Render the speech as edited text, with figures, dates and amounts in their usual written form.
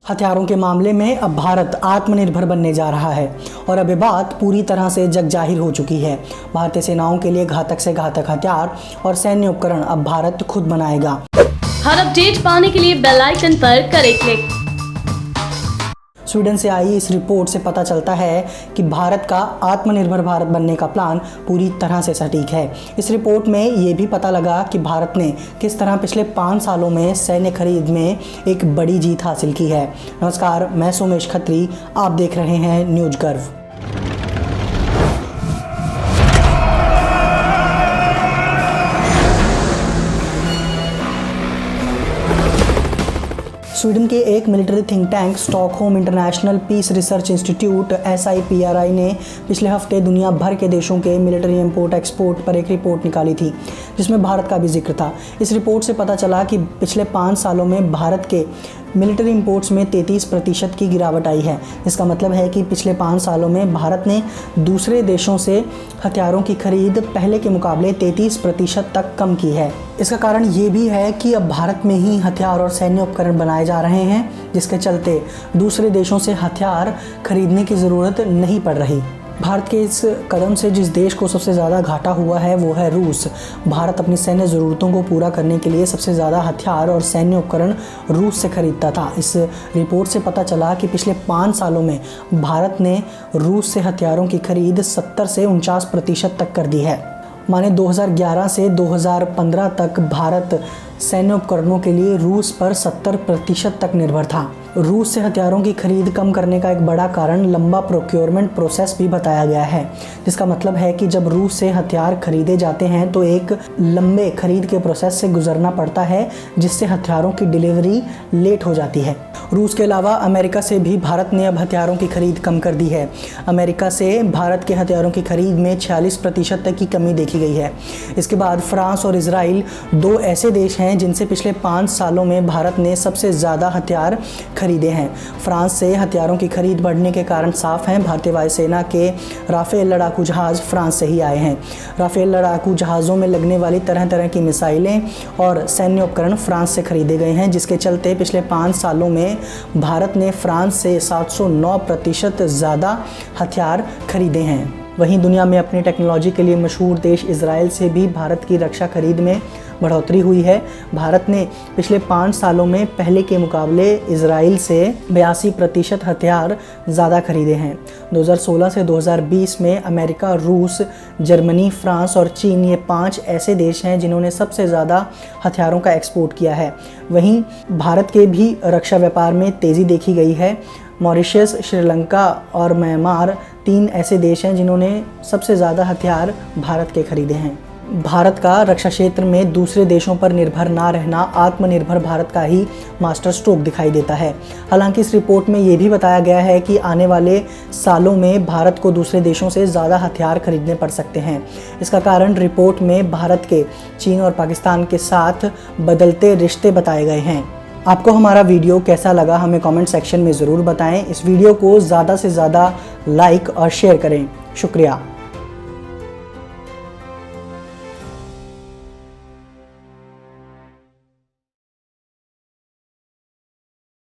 हथियारों के मामले में अब भारत आत्मनिर्भर बनने जा रहा है और अब ये बात पूरी तरह से जग जाहिर हो चुकी है। भारतीय सेनाओं के लिए घातक से घातक हथियार और सैन्य उपकरण अब भारत खुद बनाएगा। हर अपडेट पाने के लिए बेल आइकन पर करें क्लिक। स्वीडन से आई इस रिपोर्ट से पता चलता है कि भारत का आत्मनिर्भर भारत बनने का प्लान पूरी तरह से सटीक है। इस रिपोर्ट में ये भी पता लगा कि भारत ने किस तरह पिछले 5 सालों में सैन्य खरीद में एक बड़ी जीत हासिल की है। नमस्कार, मैं सोमेश खत्री, आप देख रहे हैं न्यूज गर्व। स्वीडन के एक military think tank Stockholm International Peace Research Institute SIPRI ने पिछले हफ्ते दुनिया भर के देशों के मिलिट्री इंपोर्ट एक्सपोर्ट पर एक रिपोर्ट निकाली थी, जिसमें भारत का भी जिक्र था। इस रिपोर्ट से पता चला कि पिछले 5 सालों में भारत के मिलिट्री इंपोर्ट्स में 33% की गिरावट आई है। इसका मतलब है कि पिछले 5 सालों में भारत ने दूसरे देशों से हथियारों की खरीद पहले के मुकाबले 33% तक कम की है। इसका कारण ये भी है कि अब भारत में ही हथियार और सैन्य उपकरण बनाए जा रहे हैं, जिसके चलते दूसरे देशों से हथियार खरीदने की ज़रूरत नहीं पड़ रही। भारत के इस कदम से जिस देश को सबसे ज़्यादा घाटा हुआ है वो है रूस। भारत अपनी सैन्य ज़रूरतों को पूरा करने के लिए सबसे ज़्यादा हथियार और सैन्य उपकरण रूस से खरीदता था। इस रिपोर्ट से पता चला कि पिछले 5 सालों में भारत ने रूस से हथियारों की खरीद 70 से 49% तक कर दी है। माने 2011 से 2015 तक भारत सैन्य उपकरणों के लिए रूस पर 70% तक निर्भर था। रूस से हथियारों की खरीद कम करने का एक बड़ा कारण लंबा प्रोक्योरमेंट प्रोसेस भी बताया गया है, जिसका मतलब है कि जब रूस से हथियार खरीदे जाते हैं तो एक लंबे खरीद के प्रोसेस से गुजरना पड़ता है, जिससे हथियारों की डिलीवरी लेट हो जाती है। रूस के अलावा अमेरिका से भी भारत ने अब हथियारों की खरीद कम कर दी है। अमेरिका से भारत के हथियारों की खरीद में 46% तक की कमी देखी गई है। इसके बाद फ्रांस और इजराइल 2 ऐसे देश हैं जिनसे पिछले 5 सालों में भारत ने सबसे ज़्यादा हथियार खरीदे हैं। फ्रांस से हथियारों की खरीद बढ़ने के कारण साफ हैं। भारतीय वायुसेना के राफेल लड़ाकू जहाज़ फ्रांस से ही आए हैं। राफेल लड़ाकू जहाज़ों में लगने वाली तरह तरह की मिसाइलें और सैन्य उपकरण फ्रांस से खरीदे गए हैं, जिसके चलते पिछले 5 सालों में भारत ने फ्रांस से 709% ज़्यादा हथियार खरीदे हैं। वहीं दुनिया में अपनी टेक्नोलॉजी के लिए मशहूर देश इजराइल से भी भारत की रक्षा खरीद में बढ़ोतरी हुई है। भारत ने पिछले 5 सालों में पहले के मुकाबले इजराइल से 82% हथियार ज़्यादा खरीदे हैं। 2016 से 2020 में अमेरिका, रूस, जर्मनी, फ्रांस और चीन, ये 5 ऐसे देश हैं जिन्होंने सबसे ज़्यादा हथियारों का एक्सपोर्ट किया है। वहीं भारत के भी रक्षा व्यापार में तेज़ी देखी गई है। मॉरिशस, श्रीलंका और म्यांमार 3 ऐसे देश हैं जिन्होंने सबसे ज़्यादा हथियार भारत के खरीदे हैं। भारत का रक्षा क्षेत्र में दूसरे देशों पर निर्भर ना रहना आत्मनिर्भर भारत का ही मास्टर स्ट्रोक दिखाई देता है। हालांकि इस रिपोर्ट में ये भी बताया गया है कि आने वाले सालों में भारत को दूसरे देशों से ज़्यादा हथियार खरीदने पड़ सकते हैं। इसका कारण रिपोर्ट में भारत के चीन और पाकिस्तान के साथ बदलते रिश्ते बताए गए हैं। आपको हमारा वीडियो कैसा लगा हमें कमेंट सेक्शन में ज़रूर बताएं। इस वीडियो को ज़्यादा से ज़्यादा लाइक और शेयर करें। शुक्रिया।